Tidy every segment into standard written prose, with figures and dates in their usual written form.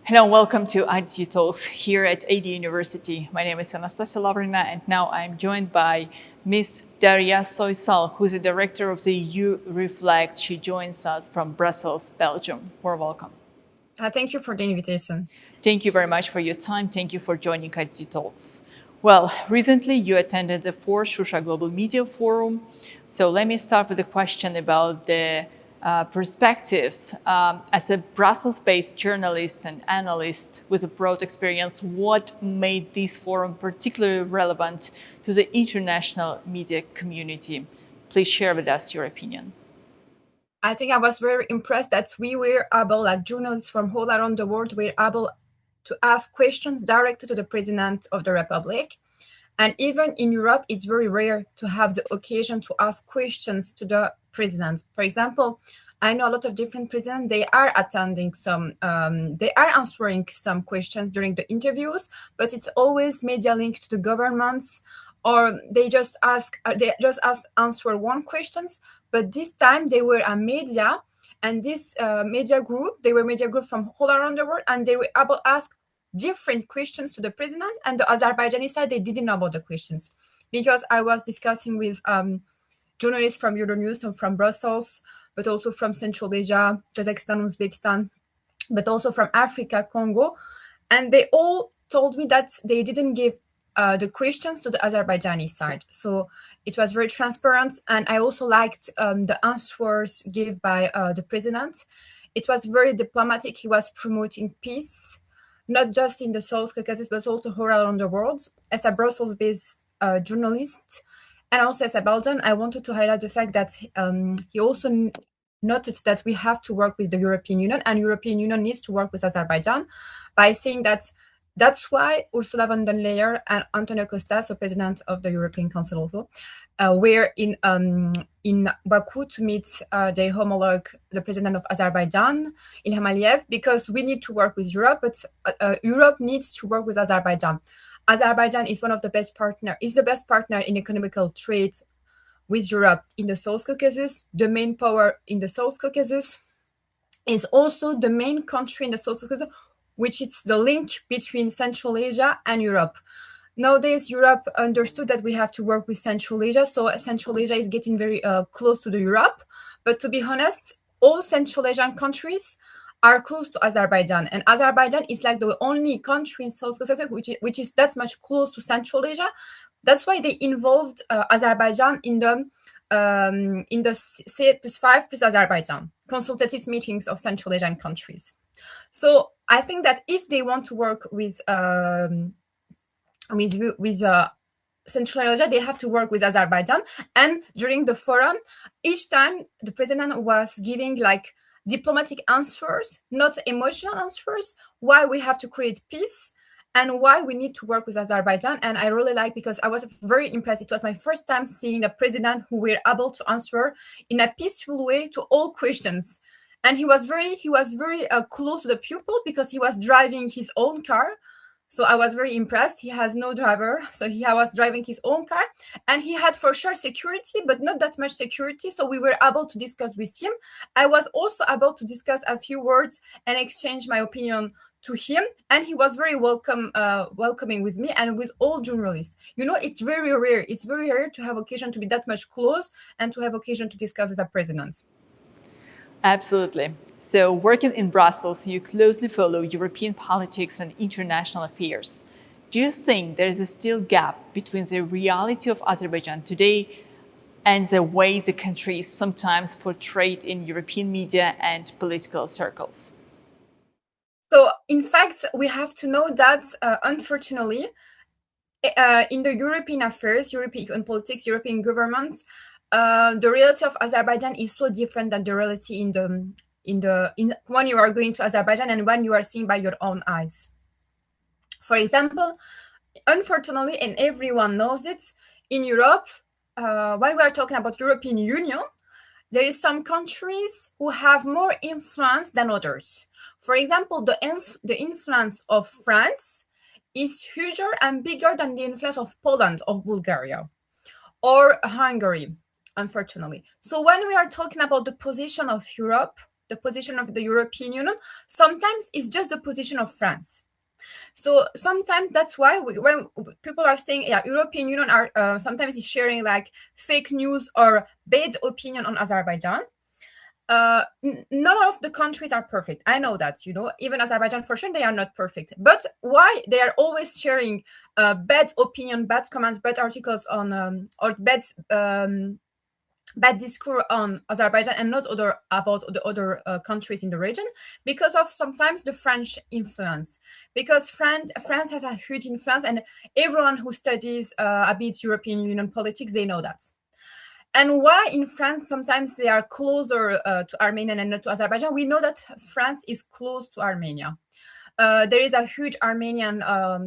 Hello, welcome to IDDTalks here at AD University. My name is Anastasia Lavrina, and now I'm joined by Ms. Derya Soysal, who's the director of the EUReflect. She joins us from Brussels, Belgium. More welcome. Thank you for the invitation. Thank you very much for your time. Thank you for joining IDDTalks. Well, recently you attended the 4th Shusha Global Media Forum. So let me start with a question about the perspectives. As a Brussels-based journalist and analyst with a broad experience, what made this forum particularly relevant to the international media community? Please share with us your opinion. I think I was very impressed that we were able, like journalists from all around the world, were able to ask questions directly to the President of the Republic. And even in Europe, it's very rare to have the occasion to ask questions to the president. For example, I know a lot of different presidents, they are attending they are answering some questions during the interviews, but it's always media linked to the governments, or they just answer one questions. But this time they were a media, and this they were media group from all around the world, and they were able to ask different questions to the president, and the Azerbaijani side, they didn't know about the questions. Because I was discussing with journalists from Euronews and from Brussels, but also from Central Asia, Kazakhstan, Uzbekistan, but also from Africa, Congo. And they all told me that they didn't give the questions to the Azerbaijani side. So it was very transparent. And I also liked the answers given by the president. It was very diplomatic. He was promoting peace, not just in the South Caucasus, but also all around the world. As a Brussels-based journalist, and also as a Belgian, I wanted to highlight the fact that he also noted that we have to work with the European Union, and European Union needs to work with Azerbaijan, by saying that that's why Ursula von der Leyen and Antonio Costa, so president of the European Council also, were in Baku to meet their homologue, the president of Azerbaijan, Ilham Aliyev, because we need to work with Europe, but Europe needs to work with Azerbaijan. Azerbaijan is one of the best partner, is the best partner in economical trade with Europe in the South Caucasus, the main power in the South Caucasus, is also the main country in the South Caucasus, which is the link between Central Asia and Europe. Nowadays, Europe understood that we have to work with Central Asia, so Central Asia is getting very close to the Europe. But to be honest, all Central Asian countries are close to Azerbaijan, and Azerbaijan is like the only country in South Caucasus which is that much close to Central Asia. That's why they involved Azerbaijan in the C+5 plus Azerbaijan consultative meetings of Central Asian countries. So I think that if they want to work with Central Asia, they have to work with Azerbaijan. And during the forum, each time the president was giving like diplomatic answers, not emotional answers, why we have to create peace and why we need to work with Azerbaijan. And I really like, because I was very impressed. It was my first time seeing a president who were able to answer in a peaceful way to all questions. And he was very close to the people, because he was driving his own car. So I was very impressed. He has no driver, so he was driving his own car, and he had for sure security, but not that much security. So we were able to discuss with him. I was also able to discuss a few words and exchange my opinion to him, and he was very welcoming with me and with all journalists. You know, it's very rare. It's very rare to have occasion to be that much close and to have occasion to discuss with a president. Absolutely. So, working in Brussels, you closely follow European politics and international affairs. Do you think there is a still gap between the reality of Azerbaijan today and the way the country is sometimes portrayed in European media and political circles? So, in fact, we have to know that, unfortunately, in the European affairs, European politics, European governments, the reality of Azerbaijan is so different than the reality in when you are going to Azerbaijan and when you are seeing by your own eyes. For example, unfortunately, and everyone knows it, in Europe, when we are talking about European Union, there is some countries who have more influence than others. For example, the influence of France is huger and bigger than the influence of Poland, of Bulgaria, or Hungary, unfortunately. So when we are talking about the position of Europe the position of the European Union, sometimes it's just the position of France. So sometimes that's why when people are saying, yeah, European Union are sometimes is sharing like fake news or bad opinion on Azerbaijan. None of the countries are perfect. I know that, even Azerbaijan, for sure, they are not perfect. But why they are always sharing bad opinion, bad comments, bad articles on or bad discourse on Azerbaijan and not about the other countries in the region? Because of sometimes the French influence. Because France has a huge influence, and everyone who studies a bit European Union politics, they know that. And why in France sometimes they are closer to Armenia and not to Azerbaijan? We know that France is close to Armenia. There is a huge Armenian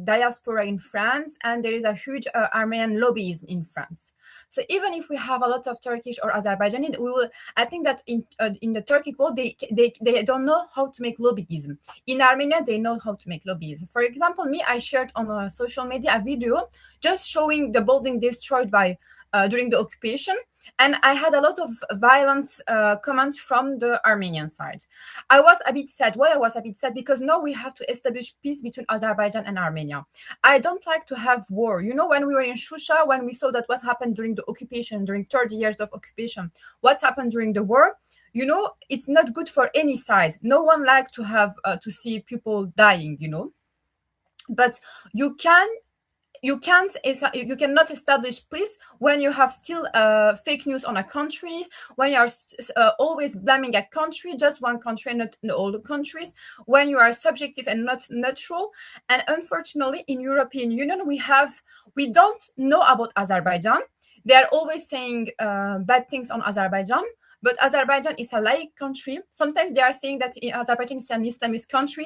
diaspora in France, and there is a huge Armenian lobbyism in France. So even if we have a lot of Turkish or Azerbaijani, I think that in the Turkic world, they don't know how to make lobbyism. In Armenia, they know how to make lobbyism. For example, I shared on social media a video just showing the building destroyed by during the occupation, and I had a lot of violent comments from the Armenian side. I was a bit sad. Why I was a bit sad? Because now we have to establish peace between Azerbaijan and Armenia. I don't like to have war. When we were in Shusha, when we saw that what happened during the occupation, during 30 years of occupation, what happened during the war, it's not good for any side. No one likes to have to see people dying, but you cannot establish peace when you have still fake news on a country, when you are always blaming a country, just one country and not all the countries, when you are subjective and not neutral. And unfortunately, in European Union, we don't know about Azerbaijan. They are always saying bad things on Azerbaijan. But Azerbaijan is a laïc country. Sometimes they are saying that Azerbaijan is an Islamist country.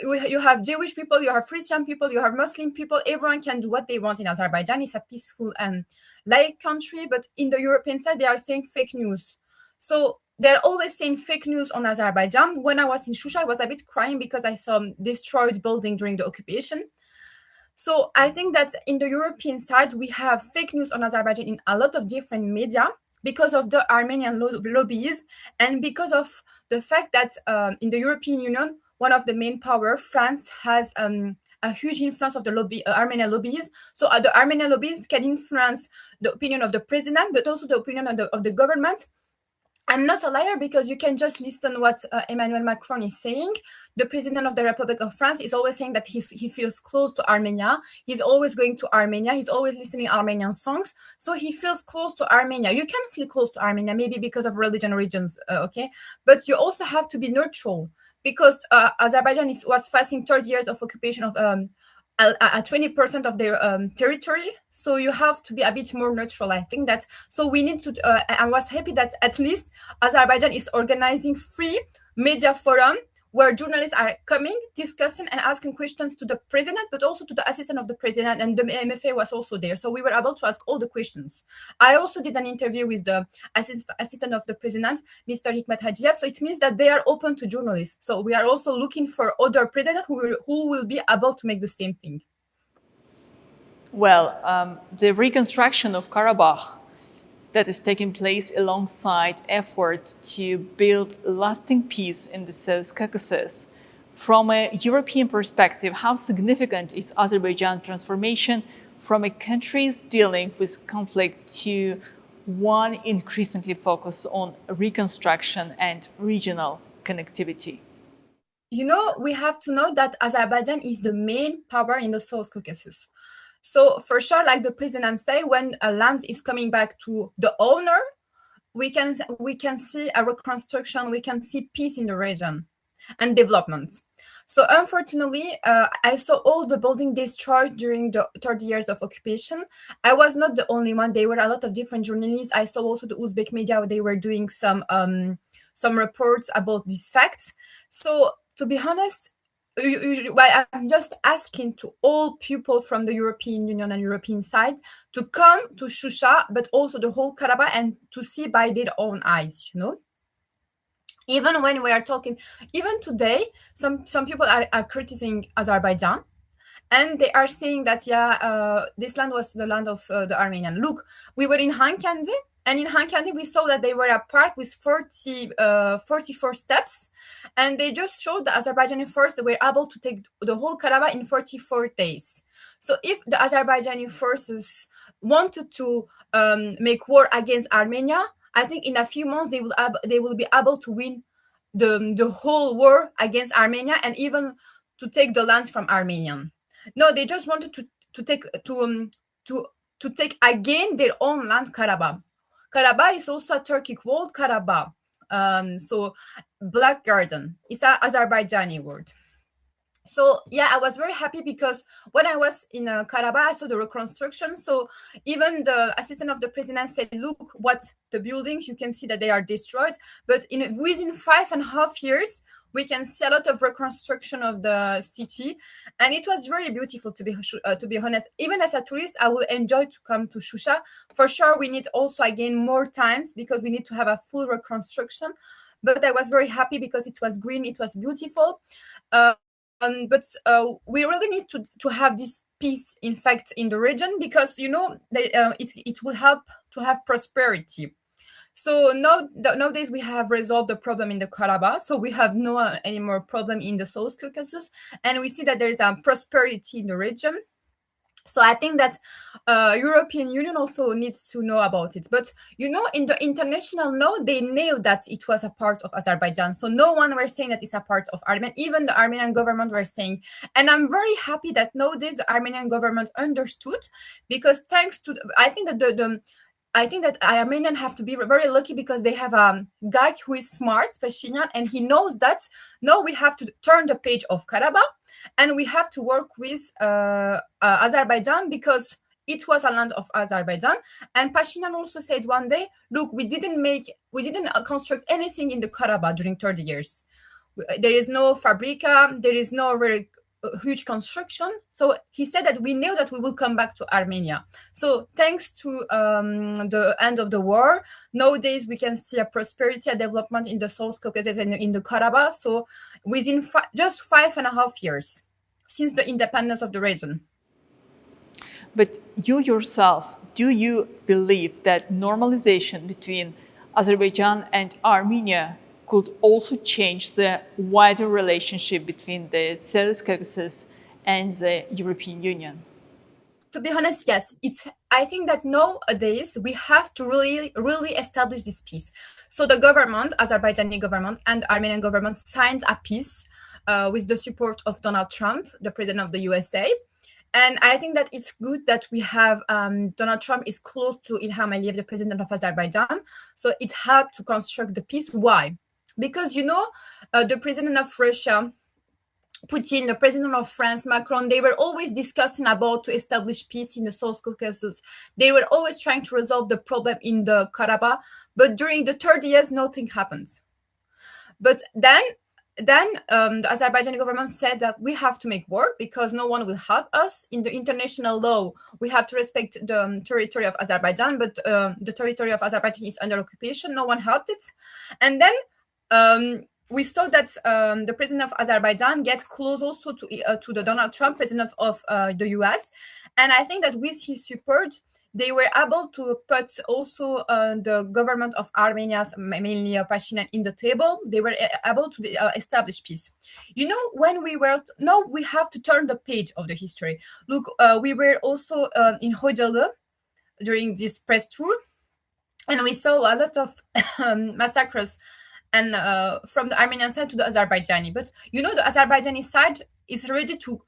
You have Jewish people, you have Christian people, you have Muslim people. Everyone can do what they want in Azerbaijan. It's a peaceful and laïc country. But in the European side, they are saying fake news. So they're always saying fake news on Azerbaijan. When I was in Shusha, I was a bit crying because I saw destroyed building during the occupation. So I think that in the European side, we have fake news on Azerbaijan in a lot of different media because of the Armenian lobbies, and because of the fact that in the European Union, one of the main power, France, has a huge influence of the Armenian lobbies. So the Armenian lobbies can influence the opinion of the president, but also the opinion of the government. I'm not a liar, because you can just listen what Emmanuel Macron is saying. The president of the Republic of France is always saying that he feels close to Armenia. He's always going to Armenia. He's always listening Armenian songs. So he feels close to Armenia. You can feel close to Armenia, maybe because of religion regions, okay? But you also have to be neutral, because Azerbaijan was facing 30 years of occupation of 20% of their territory. So you have to be a bit more neutral, I think that. So we need to, I was happy that at least Azerbaijan is organizing free media forum where journalists are coming, discussing and asking questions to the president, but also to the assistant of the president, and the MFA was also there. So we were able to ask all the questions. I also did an interview with the assistant of the president, Mr. Hikmet Hajiev. So it means that they are open to journalists. So we are also looking for other presidents who will be able to make the same thing. Well, the reconstruction of Karabakh that is taking place alongside efforts to build lasting peace in the South Caucasus. From a European perspective, how significant is Azerbaijan's transformation from a country dealing with conflict to one increasingly focused on reconstruction and regional connectivity? We have to know that Azerbaijan is the main power in the South Caucasus. So for sure, like the president say, when a land is coming back to the owner, we can see a reconstruction, we can see peace in the region and development. So unfortunately, I saw all the buildings destroyed during the 30 years of occupation. I was not the only one. There were a lot of different journalists. I saw also the Uzbek media. They were doing some reports about these facts. So to be honest, I'm just asking to all people from the European Union and European side to come to Shusha, but also the whole Karabakh, and to see by their own eyes, Even when we are talking, even today, some people are criticizing Azerbaijan, and they are saying that, this land was the land of the Armenian. Look, we were in Hankandi, And in Hankandi, we saw that they were a park with 44 steps, and they just showed the Azerbaijani forces were able to take the whole Karabakh in 44 days. So if the Azerbaijani forces wanted to make war against Armenia, I think in a few months they will be able to win the whole war against Armenia and even to take the lands from Armenian. No, they just wanted to take to take again their own land, Karabakh. Karabakh is also a Turkic word, Karabakh. So Black Garden. It's an Azerbaijani word. So yeah, I was very happy because when I was in Karabakh, I saw the reconstruction. So even the assistant of the president said, "Look, what the buildings, you can see that they are destroyed." But within 5.5 years, we can see a lot of reconstruction of the city, and it was very beautiful. To be honest, even as a tourist, I will enjoy to come to Shusha. For sure, we need also again more times because we need to have a full reconstruction. But I was very happy because it was green, it was beautiful. But we really need to have this peace, in fact, in the region because it will help to have prosperity. So nowadays we have resolved the problem in the Karabakh, so we have no any more problem in the South Caucasus, and we see that there is a prosperity in the region. So I think that European Union also needs to know about it. But in the international law, they knew that it was a part of Azerbaijan. So no one were saying that it's a part of Armenia. Even the Armenian government were saying. And I'm very happy that nowadays the Armenian government understood, because thanks to I think that I think that Armenians have to be very lucky because they have a guy who is smart, Pashinyan, and he knows that no, we have to turn the page of Karabakh and we have to work with Azerbaijan because it was a land of Azerbaijan. And Pashinyan also said one day, look, we didn't construct anything in the Karabakh during 30 years. There is no fabrica, there is no very huge construction. So he said that we knew that we will come back to Armenia. So thanks to the end of the war, nowadays we can see a prosperity, a development in the South Caucasus and in the Karabakh. So within just 5.5 years since the independence of the region. But you yourself, do you believe that normalization between Azerbaijan and Armenia could also change the wider relationship between the South Caucasus and the European Union? To be honest, yes. I think that nowadays we have to really establish this peace. So the government, Azerbaijani government and Armenian government signed a peace with the support of Donald Trump, the president of the USA. And I think that it's good that we have Donald Trump is close to Ilham Aliyev, the president of Azerbaijan. So it helped to construct the peace. Why? Because, the president of Russia, Putin, the president of France, Macron, they were always discussing about to establish peace in the South Caucasus. They were always trying to resolve the problem in the Karabakh. But during the 30 years, nothing happens. But then the Azerbaijani government said that we have to make war because no one will help us. In the international law, we have to respect the territory of Azerbaijan, but the territory of Azerbaijan is under occupation. No one helped it. And then we saw that the president of Azerbaijan get close also to the Donald Trump, president of the US. And I think that with his support, they were able to put also the government of Armenia, mainly Pashinyan, in the table. They were able to establish peace. When we have to turn the page of the history. Look, we were also in Hocalı during this press tour, and we saw a lot of massacres and from the Armenian side to the Azerbaijani. But the Azerbaijani side is ready to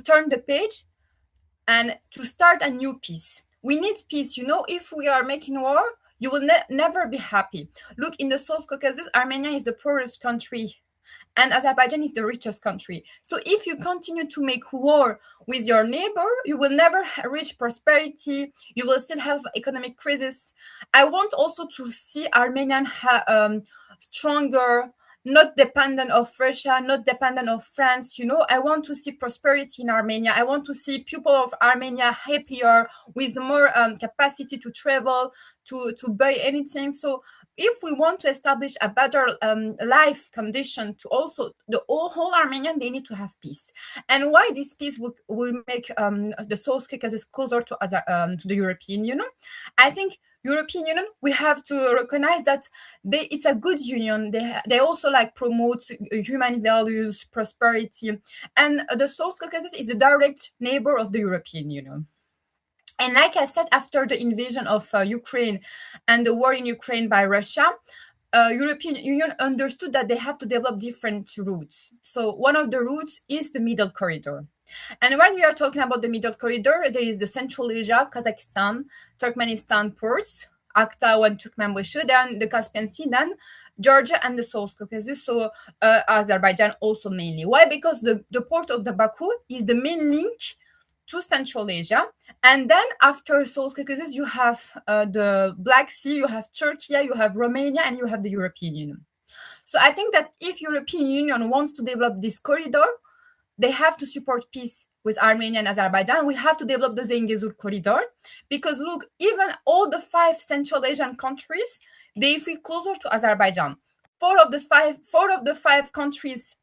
turn the page and to start a new peace. We need peace. If we are making war, you will never be happy. Look, in the South Caucasus, Armenia is the poorest country and Azerbaijan is the richest country. So if you continue to make war with your neighbor, you will never reach prosperity. You will still have economic crisis. I want also to see Armenian stronger, not dependent of Russia, not dependent of France. I want to see prosperity in Armenia. I want to see people of Armenia happier, with more capacity to travel, to buy anything. So if we want to establish a better life condition to also the whole Armenian, they need to have peace. And why this peace will make the South Caucasus closer to the European Union? I think European Union, we have to recognize that it's a good union. They also like promote human values, prosperity, and the South Caucasus is a direct neighbor of the European Union. And like I said, after the invasion of Ukraine and the war in Ukraine by Russia, European Union understood that they have to develop different routes. So one of the routes is the Middle Corridor. And when we are talking about the Middle Corridor, there is the Central Asia, Kazakhstan, Turkmenistan ports, Akta and Turkmenbashi, then the Caspian Sea, then Georgia and the South Caucasus, so Azerbaijan also mainly. Why? Because the port of the Baku is the main link to Central Asia. And then after South Caucasus, you have the Black Sea, you have Turkey, you have Romania, and you have the European Union. So I think that if European Union wants to develop this corridor, they have to support peace with Armenia and Azerbaijan. We have to develop the Zengezur corridor because look, even all the 5 Central Asian countries, they feel closer to Azerbaijan. Four of the five countries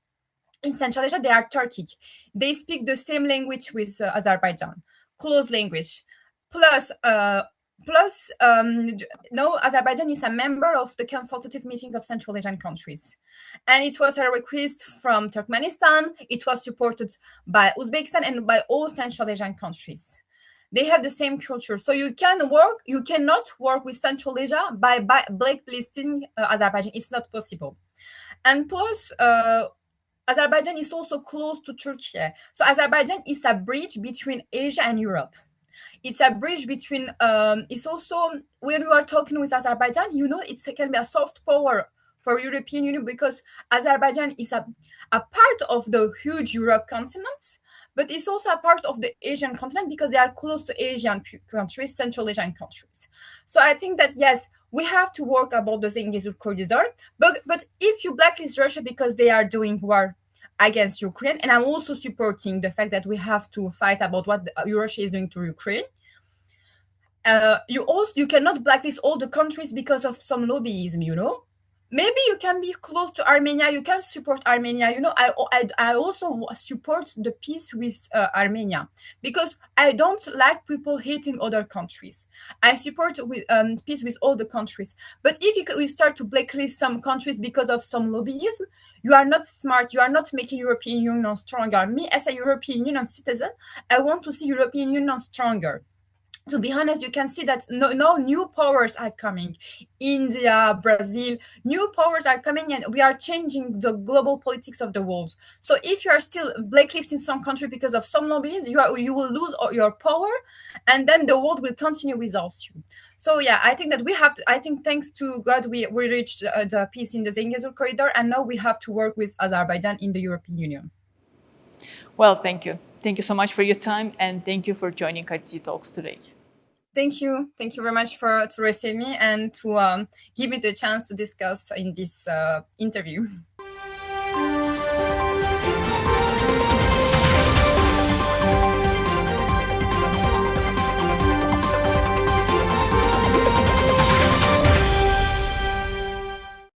in Central Asia, they are Turkic. They speak the same language with Azerbaijan, close language. Plus, no, Azerbaijan is a member of the consultative meeting of Central Asian countries. And it was a request from Turkmenistan. It was supported by Uzbekistan and by all Central Asian countries. They have the same culture. So you cannot work with Central Asia by blacklisting Azerbaijan. It's not possible. And plus, Azerbaijan is also close to Turkey. So Azerbaijan is a bridge between Asia and Europe. It's a bridge between, it's also, when you are talking with Azerbaijan, it can be a soft power for European Union because Azerbaijan is a part of the huge Europe continent, but it's also a part of the Asian continent because they are close to Asian countries, Central Asian countries. So I think that, yes, we have to work about the Zengezur corridor, but if you blacklist Russia because they are doing war against Ukraine, and I'm also supporting the fact that we have to fight about what Russia is doing to Ukraine. You cannot blacklist all the countries because of some lobbyism, Maybe you can be close to Armenia. You can support Armenia. I also support the peace with Armenia because I don't like people hating other countries. I support with peace with all the countries. But if you start to blacklist some countries because of some lobbyism, you are not smart. You are not making European Union stronger. Me, as a European Union citizen, I want to see European Union stronger. To be honest, you can see that no new powers are coming. India, Brazil, new powers are coming, and we are changing the global politics of the world. So if you are still blacklisting some country because of some lobbies, you will lose your power, and then the world will continue without you. So yeah, I think that we have to. I think thanks to God, we reached the peace in the Zengezur corridor, and now we have to work with Azerbaijan in the European Union. Well, thank you. Thank you so much for your time, and thank you for joining IDDTalks today. Thank you. Thank you very much to receive me and to give me the chance to discuss in this interview.